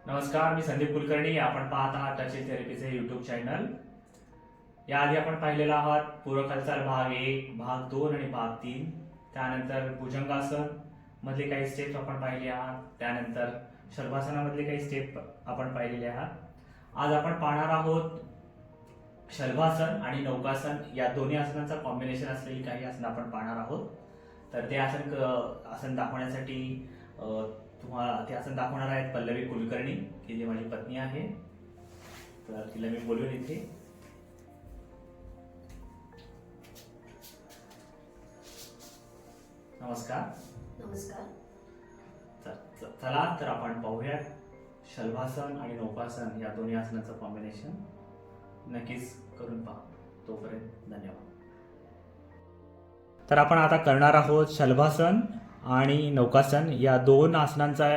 नमस्कार, मी संदीप कुलकर्णी. आपण पाहत आहात टचिंग थेरपीचे यूट्यूब चॅनल. याआधी आपण पाहिलेला आहात पूरक भाग 1, भाग 2 आणि भाग 3. त्यानंतर भुजंगासन मधले काही स्टेप्स आपण पाहिले आहात. त्यानंतर शलभासनामधले काही स्टेप आपण पाहिलेले आहात. आज आपण पाहणार आहोत शलभासन आणि नौकासन या दोन्ही आसनांचा कॉम्बिनेशन असलेली काही आसनं आपण पाहणार आहोत. तर ते आसन दाखवण्यासाठी तुम्हाला ते आसन दाखवणार आहेत पल्लवी कुलकर्णी, की जी माझी पत्नी आहे. तर तिला मी बोलवेन इथे. नमस्कार. नमस्कार. चला तर आपण पाहूयात शलभासन आणि नौकासन या दोन्ही आसनांचं कॉम्बिनेशन. नक्कीच करून पहा. तोपर्यंत धन्यवाद. तर आपण आता करणार आहोत शलभासन आणि नौकासन या दोन आसनांचा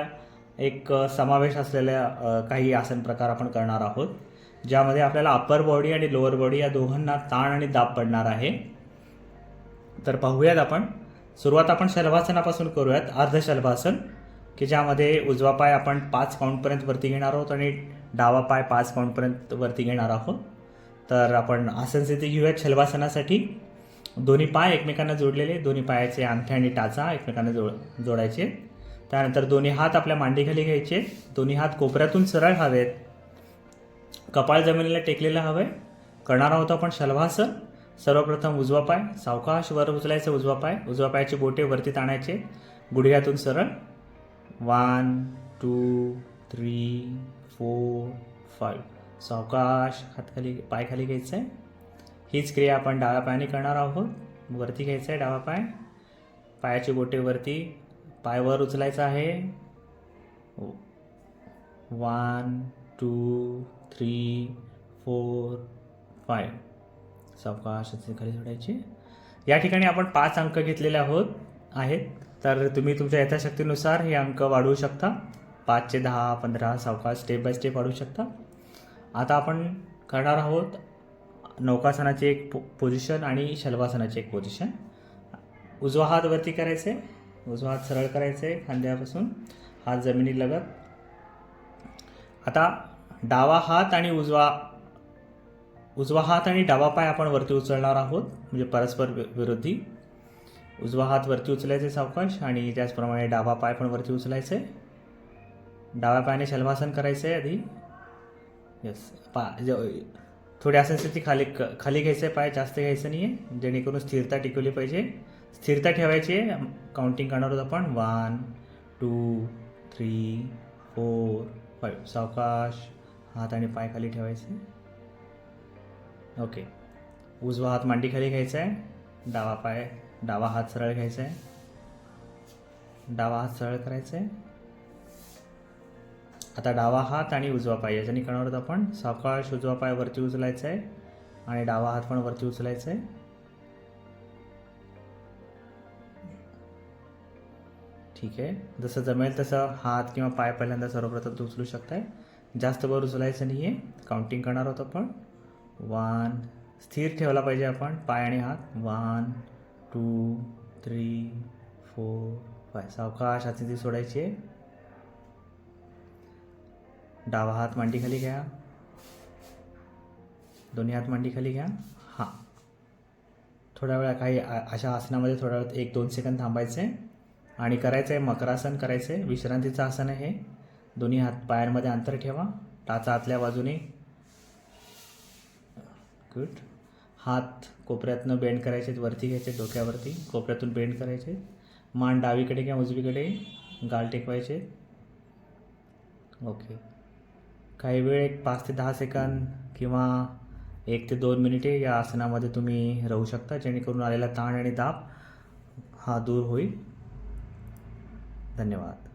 एक समावेश असलेल्या काही आसन प्रकार आपण करणार आहोत, ज्यामध्ये आपल्याला अप्पर बॉडी आणि लोअर बॉडी या दोघांना ताण आणि दाब पडणार आहे. तर पाहूयात आपण. सुरुवात आपण शलभासनापासून करूयात. अर्ध शलभासन, की ज्यामध्ये उजवा पाय आपण 5 काउंटपर्यंत वरती घेणार आहोत आणि डावा पाय 5 काउंटपर्यंत वरती घेणार आहोत. तर आपण आसन स्थिती घेऊयात शलभासनासाठी. दोन्ही पाय एकमेकांना जोडलेले, दोन्ही पायाचे अंगठे आणि टाचा एकमेकांना जोडायचे. त्यानंतर दोन्ही हात आपल्या मांडीखाली घ्यायचे. दोन्ही हात कोपऱ्यातून सरळ हवेत. कपाळ जमिनीला टेकलेलं हवंय. करणार आहोत आपण शलभासन. सर्वप्रथम उजवा पाय सावकाश वर उचलायचं. उजवा पायाची बोटे वरती ताणायचे, गुडघ्यातून सरळ. 1 2 3 4 5. सावकाश पाय खाली घ्यायचं आहे. हीच क्रिया आपण डाव्या पायाने करणार आहोत. वरती घ्यायचं आहे डावा पाय, पायाची बोटे वरती, पाय वर उचलायचा आहे. 1 2 3 4 5. सावकाश खाली सोडायचे. या ठिकाणी आपण 5 अंक घेतलेले आहेत. तर तुम्ही तुमच्या यथाशक्तीनुसार हे अंक वाढवू शकता. 5 चे 10 15 सावकाश स्टेप बाय स्टेप वाढवू शकता. आता आपण करणार आहोत नौकासनाची एक पोझिशन आणि शलभासनाची एक पोझिशन. उजवा हात वरती करायचे, उजवा हात सरळ करायचे खांद्यापासून, हात जमिनी लगत. आता डावा हात आणि उजवा हात आणि डावा पाय आपण वरती उचलणार आहोत, म्हणजे परस्पर विरोधी. उजवा हात वरती उचलायचे सावकाश आणि त्याचप्रमाणे डावा पाय पण वरती उचलायचे. डाव्या पायाने शलभासन करायचे आधी. यस. थोडी आसन स्थिती खाली घ्यायचं आहे, पाय जास्त घ्यायचं नाही आहे, जेणेकरून स्थिरता टिकवली पाहिजे. स्थिरता ठेवायची आहे. काउंटिंग करणार आहोत आपण. 1 2 3 4 5. सावकाश हात आणि पाय खाली ठेवायचे. ओके. उजवा हात मांडी खाली घ्यायचा आहे. डावा हात सरळ घ्यायचा आहे. डावा हात सरळ करायचा आहे. आता डावा हात आणि उजवा पाय याच्याने करणार आहोत आपण. सावकाश उजवा पाय वरती उचलायचा आहे आणि डावा हात पण वरती उचलायचा आहे. ठीक आहे. जसं जमेल तसं हात किंवा पाय पहिल्यांदा सर्वप्रथम उचलू शकताय. जास्त वर उचलायचं नाही आहे. काउंटिंग करणार आहोत आपण. 1. स्थिर ठेवला पाहिजे आपण पाय आणि हात. 1 2 3 4 5. सावकाश हात स्थिती सोडायची आहे. डावा हात मांडी खाली घ्या, दोन्ही हात मांडी खाली घ्या. हां, थोड्या वेळा काही अशा आसनामध्ये थोड्या वेळात 1-2 सेकंद थांबायचे आणि करायचं आहे मकरासन करायचं आहे. विश्रांतीचं आसन आहे. दोन्ही हात पायांमध्ये अंतर ठेवा, टाचा आतल्या बाजूने. गुड. हात कोपऱ्यातनं बेंड करायचे, वरती घ्यायचे डोक्यावरती, कोपऱ्यातून बेंड करायचे. मान डावीकडे किंवा उजवीकडे गाल टेकवायचे. ओके. काही वेळ 5 ते 10 सेकंद किंवा 1 ते 2 मिनिटे या आसनामध्ये तुम्ही राहू शकता, जेणेकरून आलेला ताण आणि दाब हा दूर होईल. धन्यवाद.